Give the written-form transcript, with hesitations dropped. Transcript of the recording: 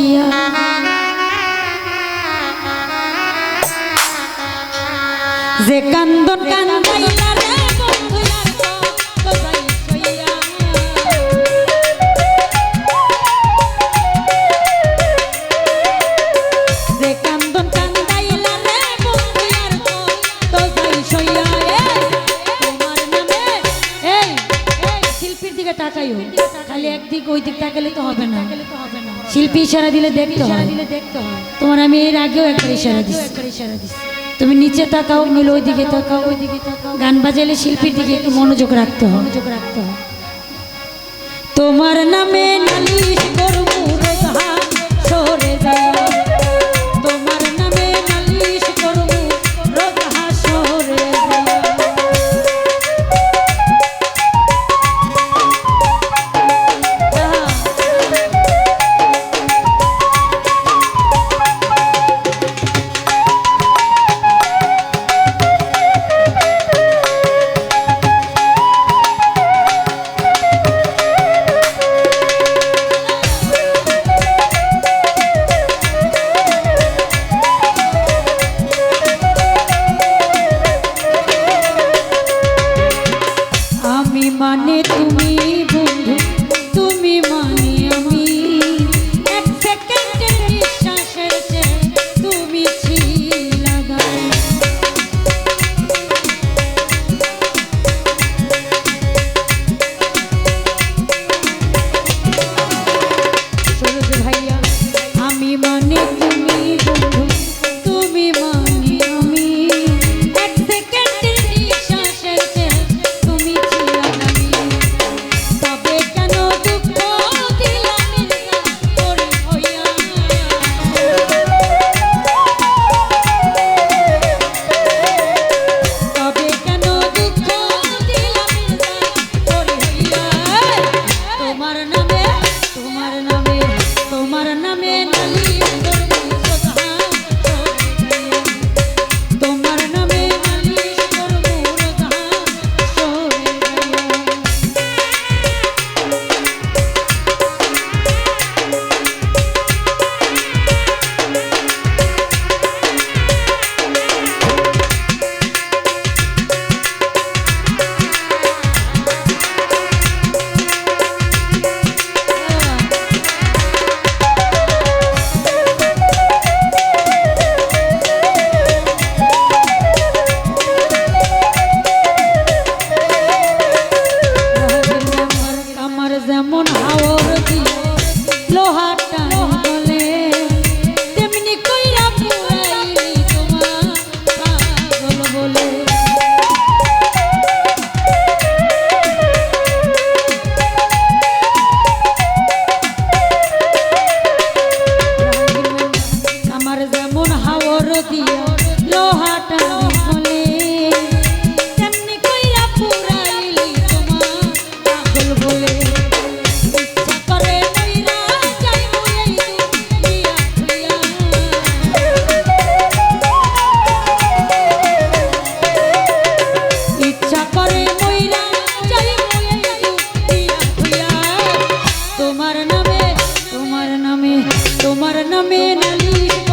ভাইয়া যে কান্দন কান্দাইলা রে বন্ধু আর তো যাই কইয়া যে কান্দন কান্দাইলা রে বন্ধু আর তো যাই সইয়া তোমার নামে এই শিল্পীর দিকে তাকাইও খালি একদিক ওই দিক তাকালে তো হবে না শিল্পী ইশারা দিলে দেখতে হয় তোমার আমি এর আগেও একটা ইশারা দিছি তুমি নিচে তাকাও নইলে ওই দিকে তাকাও গান বাজাইলে শিল্পীর দিকে একটু মনোযোগ রাখতে হয় তোমার নামে নালিশ করবো রোজা সরে যাও তোমার নামে নালিশ করবো রোজা সরে যাও মানে তুমি বন্ধু তুমি মানে আমি এক সেকেন্ডের নিঃশ্বাসের চেয়ে তুমি ছিলা গায়ে সরোজ ভাইয়া আমি মানে তুমি বন্ধু তুমি মানে আমি এক সেকেন্ডের নিঃশ্বাসের চেয়ে তুমি যেমন হাওর দিয়ে লোহাটা বলে তেমনি কইরা পুরাইলি তোমার পাগল বলে আমার যেমন হাওর দিয়ে লোহাটা বলে তেমনি কইরা পুরাইলি তোমার পাগল বলে তোমার নামে নালিশ